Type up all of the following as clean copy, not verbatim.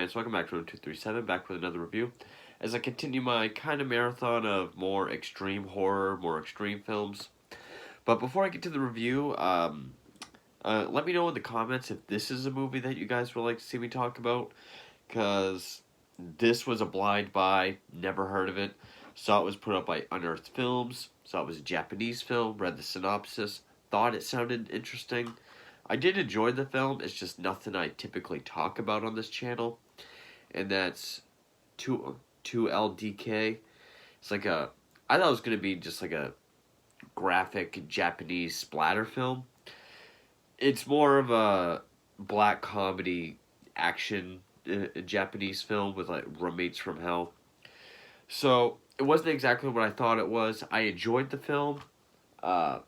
fans, welcome back to Room 237, back with another review. As I continue my kind of marathon of more extreme horror, more extreme films. But before I get to the review, let me know in the comments if this is a movie that you guys would like to see me talk about. Because this was a blind buy, never heard of it. Saw it was put up by Unearthed Films, saw it was a Japanese film, read the synopsis, thought it sounded interesting. I did enjoy the film. It's just nothing I typically talk about on this channel, and that's two LDK. It's like a. I thought it was gonna be just like a graphic Japanese splatter film. It's more of a black comedy action Japanese film with like roommates from hell. So it wasn't exactly what I thought it was. I enjoyed the film. Uh,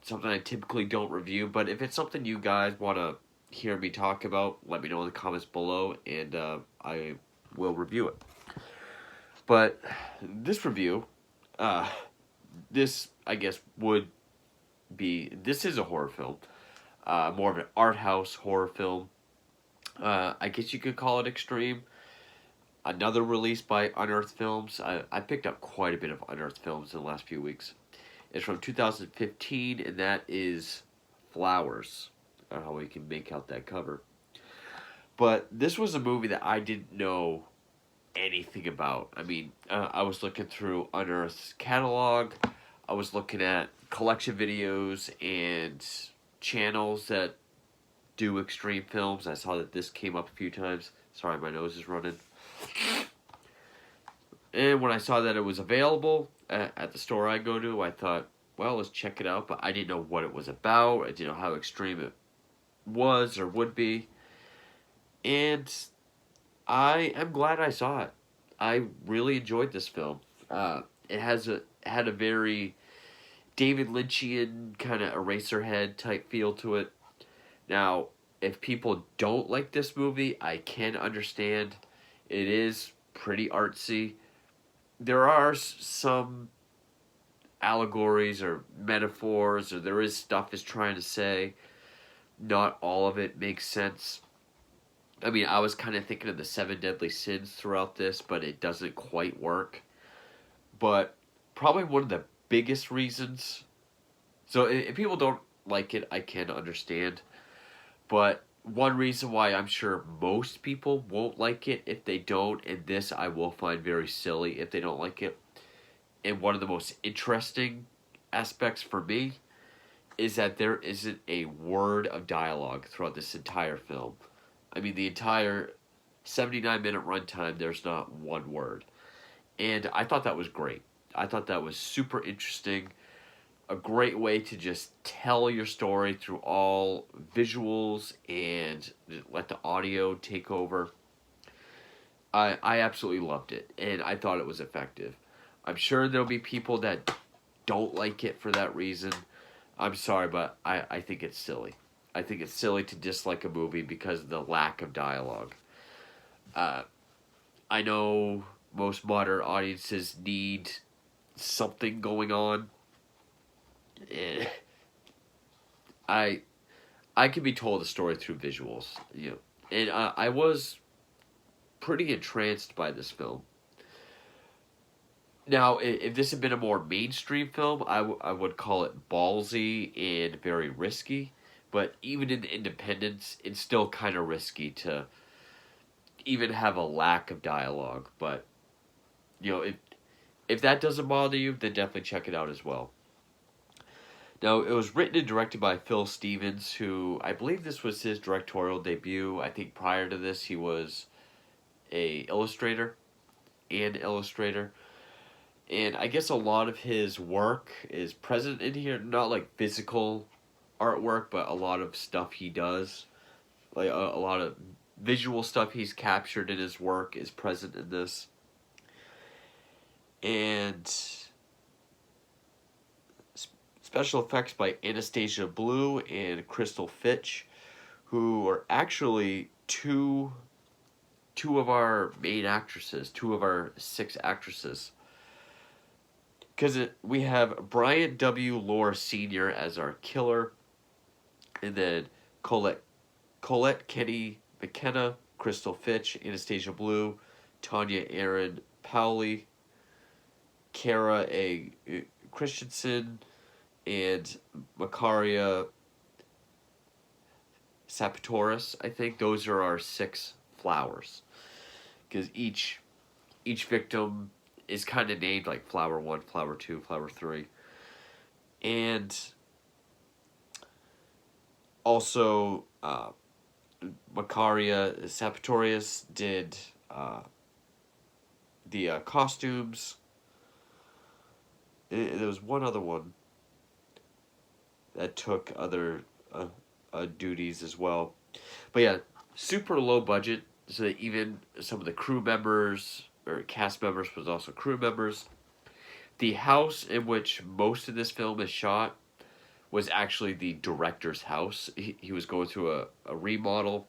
Something I typically don't review, but if it's something you guys want to hear me talk about, let me know in the comments below, and I will review it. But this review, uh, this I guess would be this is a horror film, more of an art house horror film. I guess you could call it extreme. Another release by Unearthed Films. I picked up quite a bit of Unearthed Films in the last few weeks. It's from 2015, and that is Flowers. I don't know how we can make out that cover. But this was a movie that I didn't know anything about. I mean, I was looking through Unearth's catalog. I was looking at collection videos and channels that do extreme films. I saw that this came up a few times. Sorry, my nose is running. And when I saw that it was available at the store I go to, I thought, well, let's check it out. But I didn't know what it was about. I didn't know how extreme it was or would be. And I am glad I saw it. I really enjoyed this film. It had a very David Lynchian kind of Eraserhead type feel to it. Now, if people don't like this movie, I can understand. It is pretty artsy. There are some allegories or metaphors, or there is stuff it's trying to say. Not all of it makes sense. I mean, I was kind of thinking of the seven deadly sins throughout this, but it doesn't quite work. But probably one of the biggest reasons. So if people don't like it, I can understand. But one reason why I'm sure most people won't like it if they don't, and this I will find very silly if they don't like it, and one of the most interesting aspects for me is that there isn't a word of dialogue throughout this entire film. I mean, the entire 79-minute runtime, there's not one word. And I thought that was great. I thought that was super interesting. A great way to just tell your story through all visuals and let the audio take over. I absolutely loved it, and I thought it was effective. I'm sure there'll be people that don't like it for that reason. I'm sorry, but I think it's silly. I think it's silly to dislike a movie because of the lack of dialogue. I know most modern audiences need something going on. I I can be told a story through visuals, you know, and I was pretty entranced by this film. Now, if this had been a more mainstream film, I would call it ballsy and very risky. But even in independence, it's still kind of risky to even have a lack of dialogue. But you know, if that doesn't bother you, then definitely check it out as well. Now, it was written and directed by Phil Stevens, who I believe this was his directorial debut. I think prior to this, he was a illustrator and illustrator. And I guess a lot of his work is present in here. Not like physical artwork, but a lot of stuff he does. Like a lot of visual stuff he's captured in his work is present in this. And special effects by Anastasia Blue and Crystal Fitch, who are actually two of our main actresses, two of our 6 actresses. Because we have Bryant W. Lohr Sr. as our killer, and then Colette Kenny McKenna Crystal Fitch, Anastasia Blue, Tanya Aaron Powley, Kara A. Christensen, and Makaria Sapatoris. I think those are our 6 flowers, because each victim is kind of named like flower 1, flower 2, flower 3, and also Makaria Saptorius did the costumes. There was one other one that took other duties as well. But yeah, super low budget, so that even some of the crew members or cast members was also crew members. The house in which most of this film is shot was actually the director's house. He was going through a remodel,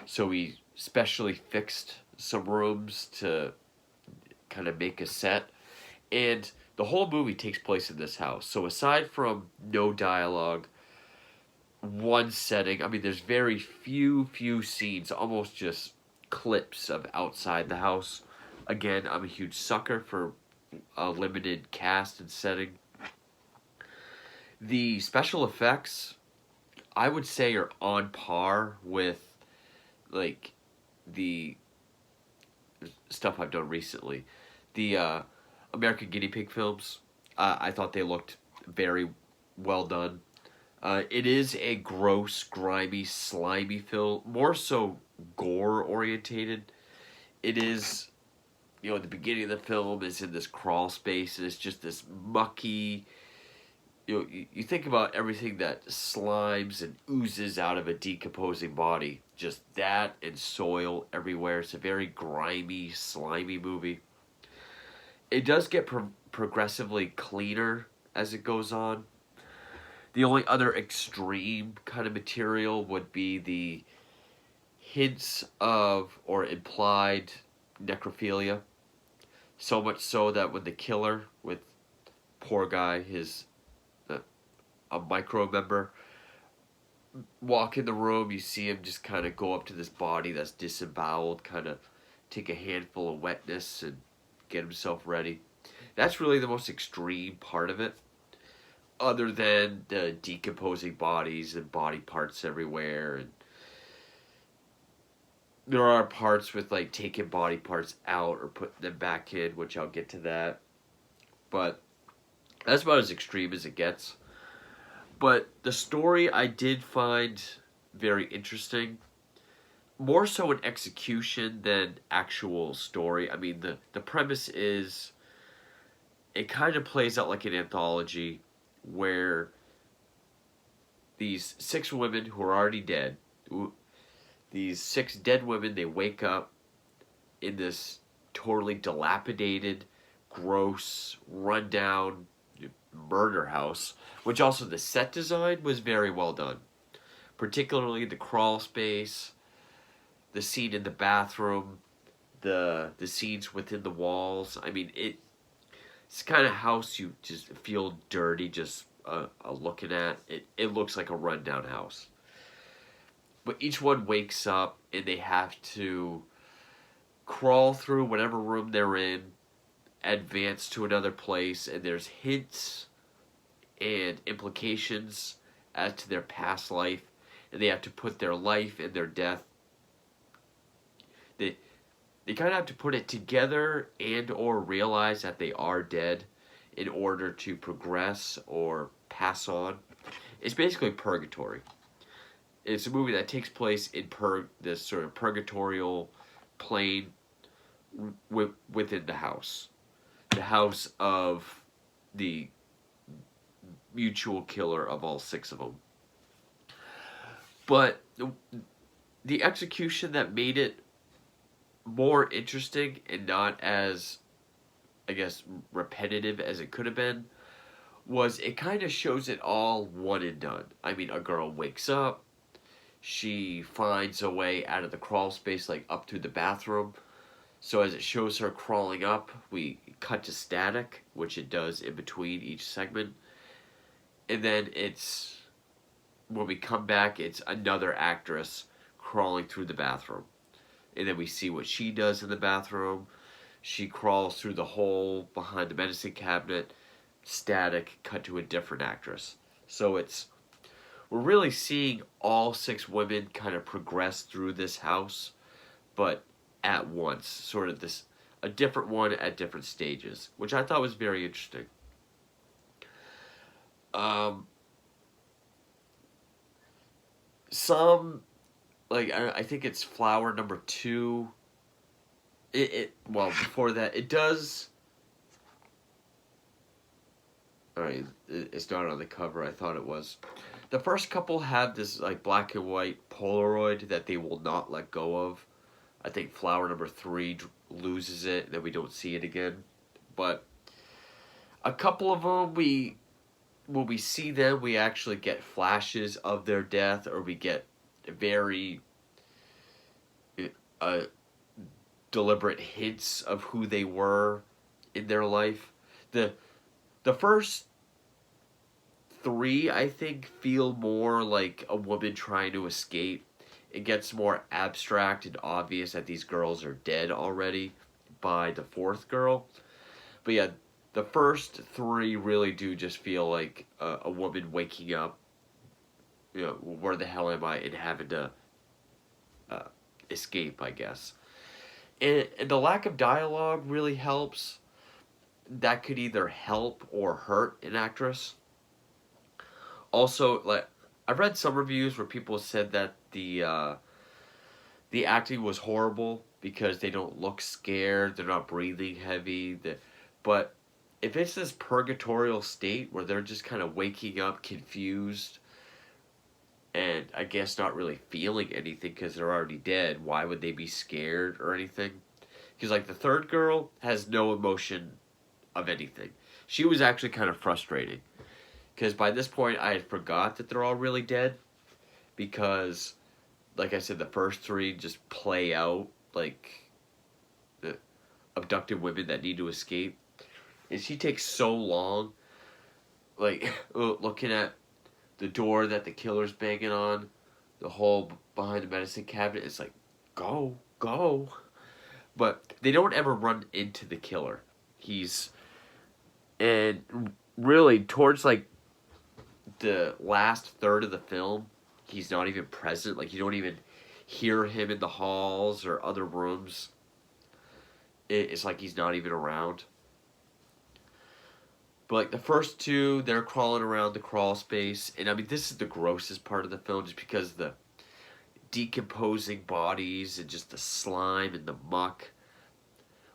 so he specially fixed some rooms to kind of make a set. And the whole movie takes place in this house. So aside from no dialogue, one setting, I mean, there's very few scenes, almost just clips of outside the house. Again, I'm a huge sucker for a limited cast and setting. The special effects, I would say, are on par with like the stuff I've done recently. The American Guinea Pig films, I thought they looked very well done. It is a gross, grimy, slimy film, more so gore orientated. It is, the beginning of the film is in this crawl space, and it's just this mucky. You think about everything that slimes and oozes out of a decomposing body. Just that and soil everywhere. It's a very grimy, slimy movie. It does get progressively cleaner as it goes on. The only other extreme kind of material would be the hints of or implied necrophilia. So much so that when the killer, with poor guy, a micro member, walk in the room, you see him just kind of go up to this body that's disemboweled, kind of take a handful of wetness and get himself ready. That's really the most extreme part of it, other than the decomposing bodies and body parts everywhere. And there are parts with like taking body parts out or putting them back in, which I'll get to that. But that's about as extreme as it gets. But the story I did find very interesting. More so an execution than actual story. I mean, the premise is, it kind of plays out like an anthology where these 6 women who are already dead, these 6 dead women, they wake up in this totally dilapidated, gross, rundown murder house, which also the set design was very well done. Particularly the crawl space, the scene in the bathroom, the scenes within the walls. I mean, it's the kind of house you just feel dirty just looking at. It looks like a rundown house. But each one wakes up and they have to crawl through whatever room they're in, advance to another place, and there's hints and implications as to their past life, and they have to put their life and their death. They kind of have to put it together and or realize that they are dead in order to progress or pass on. It's basically purgatory. It's a movie that takes place in this sort of purgatorial plane within the house. The house of the mutual killer of all 6 of them. But the execution that made it more interesting and not as, I guess, repetitive as it could have been was it kind of shows it all one and done. I mean, a girl wakes up, she finds a way out of the crawl space, like up to the bathroom. So as it shows her crawling up, we cut to static, which it does in between each segment. And then when we come back, it's another actress crawling through the bathroom. and then we see what she does in the bathroom. She crawls through the hole behind the medicine cabinet. Static, cut to a different actress. So we're really seeing all six women kind of progress through this house, but at once, sort of this a different one at different stages, which I thought was very interesting. Um, some I think it's flower number two. Well, before that it does. All right, it's not on the cover. I thought it was. The first couple have this like black and white Polaroid that they will not let go of. I think flower number three loses it, and then we don't see it again. But a couple of them, when we see them, we actually get flashes of their death, or we get very uh, deliberate hints of who they were in their life. The the first three, I think, feel more like a woman trying to escape. It gets more abstract and obvious that these girls are dead already by the fourth girl. But yeah, the first three really do just feel like a woman waking up. You know, where the hell am I? And having to uh, escape, I guess. And the lack of dialogue really helps. That could either help or hurt an actress. Also, like I've read some reviews where people said that the acting was horrible because they don't look scared, they're not breathing heavy. But if it's this purgatorial state where they're just kind of waking up confused and I guess not really feeling anything because they're already dead, why would they be scared or anything? Because like the third girl has no emotion of anything. She was actually kind of frustrating because by this point I had forgot that they're all really dead because, like I said, the first three just play out like the abducted women that need to escape, and she takes so long, like looking at the door that the killer's banging on, the hole behind the medicine cabinet. It's like, go, go, but they don't ever run into the killer. He's and really towards like the last third of the film, he's not even present. Like you don't even hear him in the halls or other rooms. It's like he's not even around. But like the first two, they're crawling around the crawl space, and I mean this is the grossest part of the film, just because the decomposing bodies and just the slime and the muck.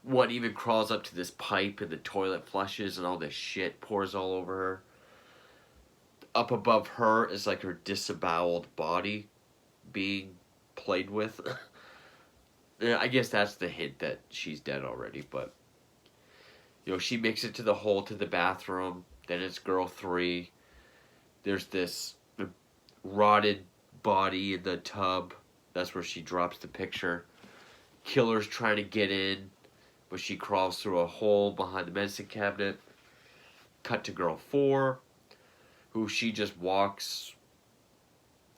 One even crawls up to this pipe and the toilet flushes and all this shit pours all over her. Up above her is like her disemboweled body being played with. Yeah, I guess that's the hint that she's dead already, but you know, she makes it to the hole to the bathroom, then it's girl three. There's this rotted body in the tub. That's where she drops the picture. Killer's trying to get in, but she crawls through a hole behind the medicine cabinet. Cut to girl four, who she just walks,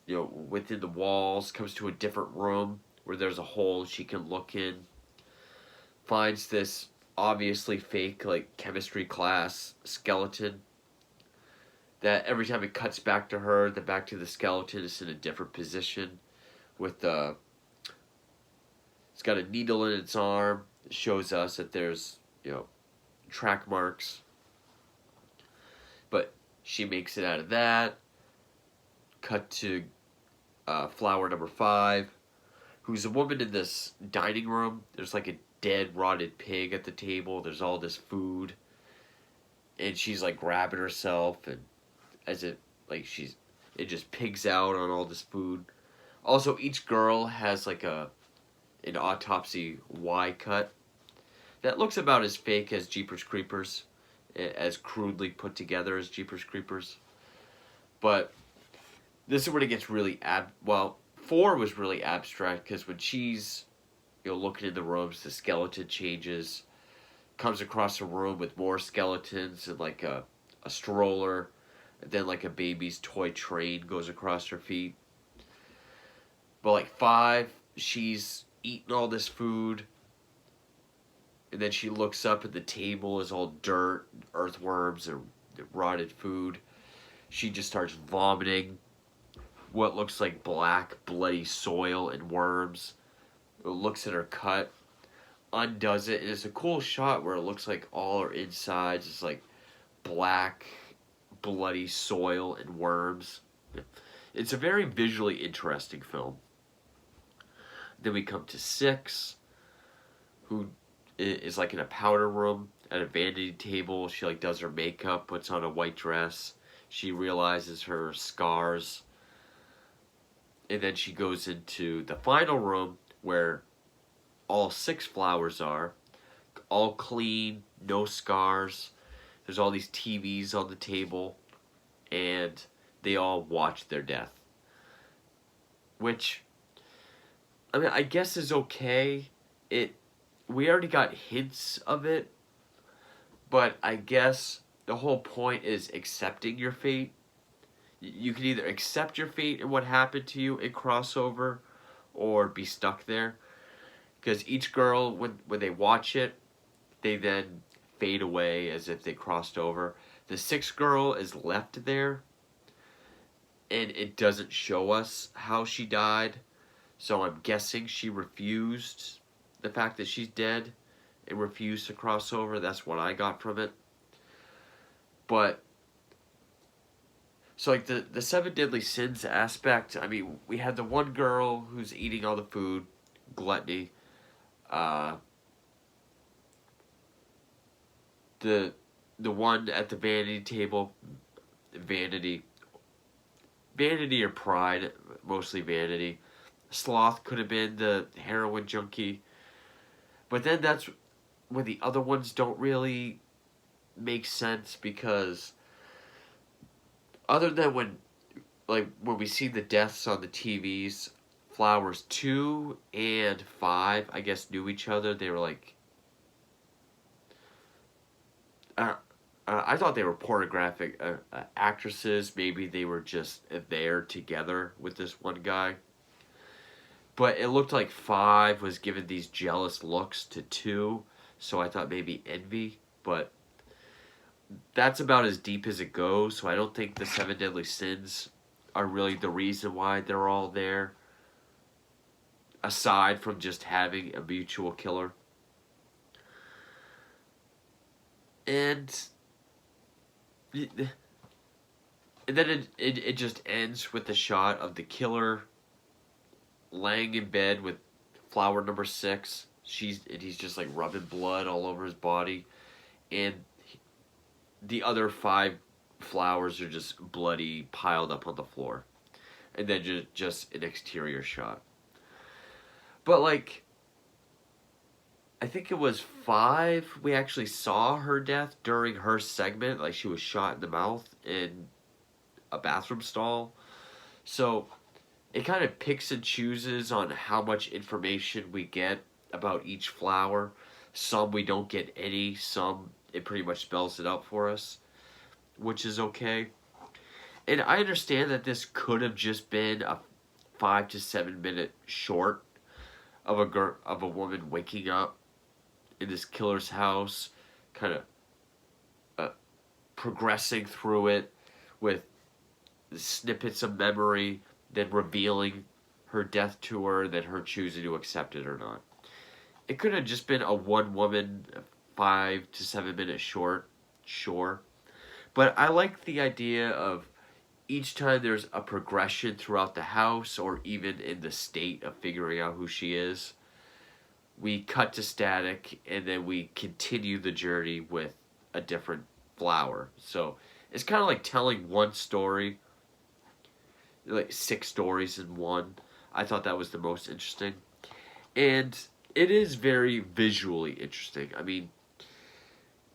you know, within the walls, comes to a different room where there's a hole she can look in, finds this obviously fake, like, chemistry class skeleton that every time it cuts back to her, the back to the skeleton is in a different position with the, it's got a needle in its arm. It shows us that there's, you know, track marks. But she makes it out of that. Cut to flower number five, who's a woman in this dining room. There's like a dead, rotted pig at the table. There's all this food. And she's like grabbing herself, and as it, like it just pigs out on all this food. Also, each girl has like an autopsy Y cut that looks about as fake as Jeepers Creepers, as crudely put together as Jeepers Creepers. But this is when it gets really well, 4 was really abstract because when she's, you know, looking in the rooms, the skeleton changes, comes across a room with more skeletons and like a stroller, and then like a baby's toy train goes across her feet. But like 5, she's eating all this food. And then she looks up and the table is all dirt, earthworms, and rotted food. She just starts vomiting what looks like black, bloody soil and worms. It looks at her cut, undoes it, and it's a cool shot where it looks like all her insides is like black, bloody soil and worms. It's a very visually interesting film. Then we come to 6, who is like in a powder room at a vanity table. She like does her makeup, puts on a white dress. She realizes her scars. And then she goes into the final room where all 6 flowers are. All clean, no scars. There's all these TVs on the table. And they all watch their death. Which, I mean, I guess is okay. We already got hints of it. But I guess the whole point is accepting your fate. You can either accept your fate and what happened to you in Crossover, or be stuck there. Because each girl, when they watch it, they then fade away as if they crossed over. The 6th girl is left there, and it doesn't show us how she died. So I'm guessing she refused the fact that she's dead and refused to cross over. That's what I got from it. But so, like, the 7 deadly sins aspect, I mean, we had the one girl who's eating all the food, gluttony. The one at the vanity table, vanity or pride, mostly vanity. Sloth could have been the heroin junkie. But then that's when the other ones don't really make sense, because other than when we see the deaths on the TVs, Flowers 2 and 5, I guess, knew each other. They were like, I thought they were pornographic actresses. Maybe they were just there together with this one guy. But it looked like 5 was giving these jealous looks to 2, so I thought maybe envy, but that's about as deep as it goes. So I don't think the 7 deadly sins are really the reason why they're all there, aside from just having a mutual killer. And then it just ends with the shot of the killer laying in bed with flower number 6. He's just like rubbing blood all over his body, and the other 5 flowers are just bloody, piled up on the floor. And then just an exterior shot. But, like, I think it was 5, we actually saw her death during her segment. Like, she was shot in the mouth in a bathroom stall. So it kind of picks and chooses on how much information we get about each flower. Some we don't get any, some it pretty much spells it out for us, which is okay. And I understand that this could have just been a 5 to 7 minute short of a woman waking up in this killer's house, kind of progressing through it with snippets of memory, then revealing her death to her, then her choosing to accept it or not. It could have just been a one woman 5 to 7 minute short, sure. But I like the idea of each time there's a progression throughout the house, or even in the state of figuring out who she is, we cut to static, and then we continue the journey with a different flower. So it's kind of like telling one story, like 6 stories in one. I thought that was the most interesting. And it is very visually interesting. I mean,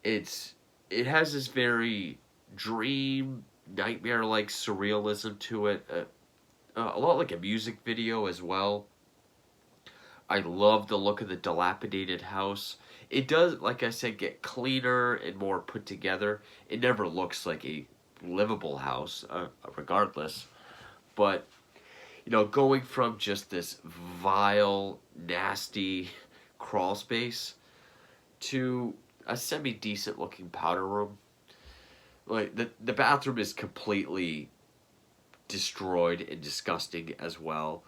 it has this very dream, nightmare-like surrealism to it. A lot like a music video as well. I love the look of the dilapidated house. It does, like I said, get cleaner and more put together. It never looks like a livable house, regardless. But going from just this vile, nasty crawl space to a semi decent looking powder room. Like the bathroom is completely destroyed and disgusting as well.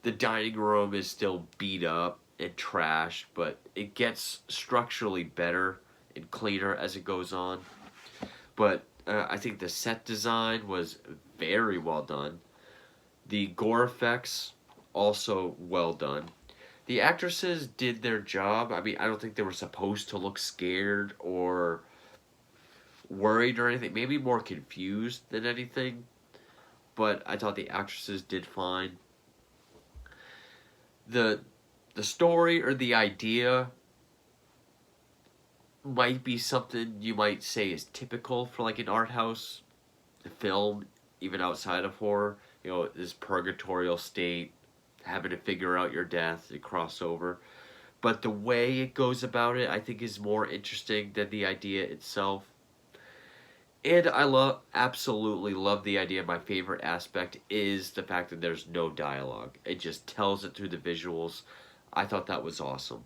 The dining room is still beat up and trashed, but it gets structurally better and cleaner as it goes on. But I think the set design was very well done. The gore effects also well done. The actresses did their job. I mean, I don't think they were supposed to look scared or worried or anything. Maybe more confused than anything. But I thought the actresses did fine. The the story or the idea might be something you might say is typical for like an art house film, even outside of horror. This purgatorial state, having to figure out your death and cross over. But the way it goes about it, I think, is more interesting than the idea itself. And absolutely love the idea. My favorite aspect is the fact that there's no dialogue. It just tells it through the visuals. I thought that was awesome.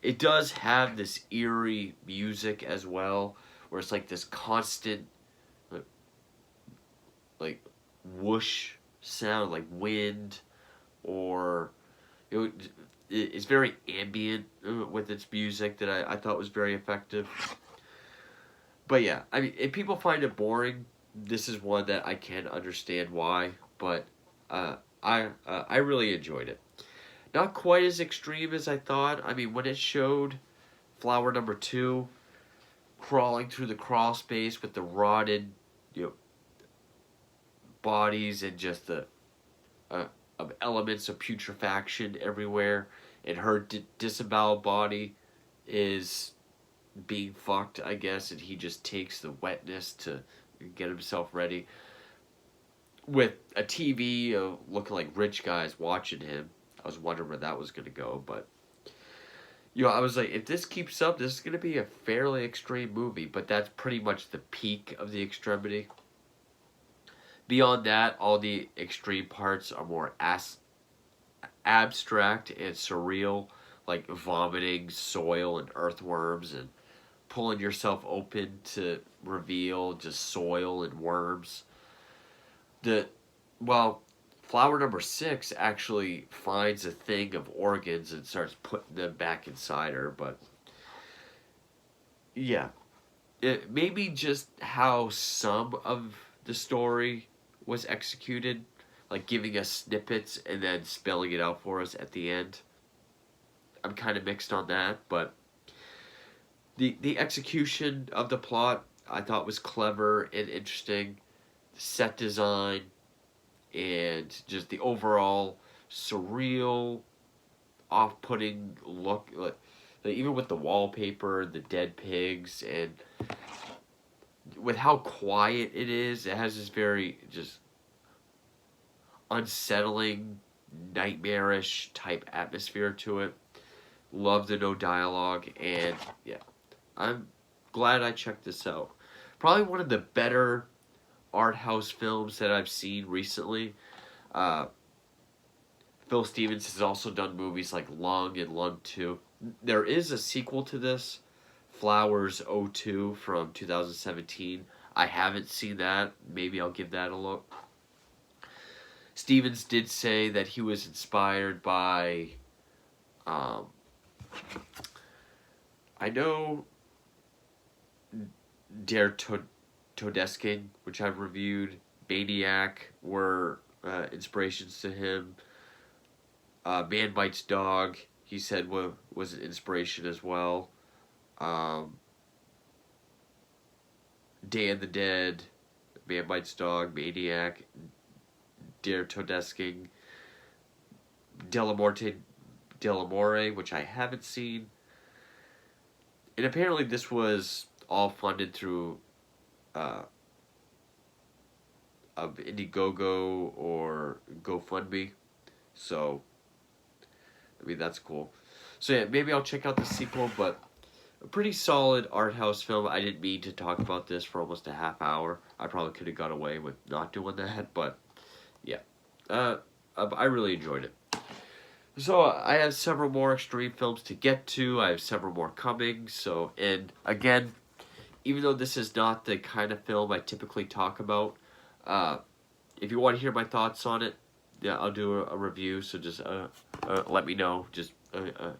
It does have this eerie music as well, where it's like this constant, like whoosh sound, like wind, or it's very ambient with its music that I thought was very effective. But yeah, I mean, if people find it boring, this is one that I can understand why. But I really enjoyed it. Not quite as extreme as I thought. I mean, when it showed Flower Number Two crawling through the crawl space with the rotted, you know, bodies and just the of elements of putrefaction everywhere, and her disemboweled body is being fucked, I guess, and he just takes the wetness to get himself ready. With a TV looking like rich guys watching him, I was wondering where that was going to go, but I was like, if this keeps up, this is going to be a fairly extreme movie, but that's pretty much the peak of the extremity. Beyond that, all the extreme parts are more abstract and surreal, like vomiting soil and earthworms and pulling yourself open to reveal just soil and worms. The well, Flower Number Six actually finds a thing of organs and starts putting them back inside her, but yeah, maybe just how some of the story was executed, like giving us snippets and then spelling it out for us at the end. I'm kind of mixed on that, but the execution of the plot I thought was clever and interesting. Set design and just the overall surreal, off-putting look, like even with the wallpaper, the dead pigs, and with how quiet it is, it has this very just unsettling, nightmarish type atmosphere to it. Love the no dialogue, and yeah, I'm glad I checked this out. Probably one of the better art house films that I've seen recently. Uh, Phil Stevens has also done movies like Lung and Lung 2. There is a sequel to this, Flowers '02 from 2017. I haven't seen that. Maybe I'll give that a look. Stevens did say that he was inspired by, I know Der Todesking, which I've reviewed, Maniac were inspirations to him. Man Bites Dog, he said was an inspiration as well. Day of the Dead, Man Bites Dog, Maniac, Der Todesking, Delamore, which I haven't seen. And apparently this was all funded through of Indiegogo or GoFundMe. So, I mean, that's cool. So yeah, maybe I'll check out the sequel, but a pretty solid art house film. I didn't mean to talk about this for almost a half hour. I probably could have got away with not doing that, but yeah. I really enjoyed it. So I have several more extreme films to get to. I have several more coming. So, and again, even though this is not the kind of film I typically talk about, uh, if you want to hear my thoughts on it, yeah, I'll do a review. So just let me know, just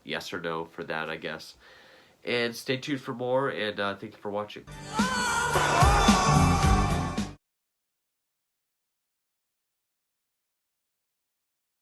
yes or no for that, I guess. And stay tuned for more. And thank you for watching.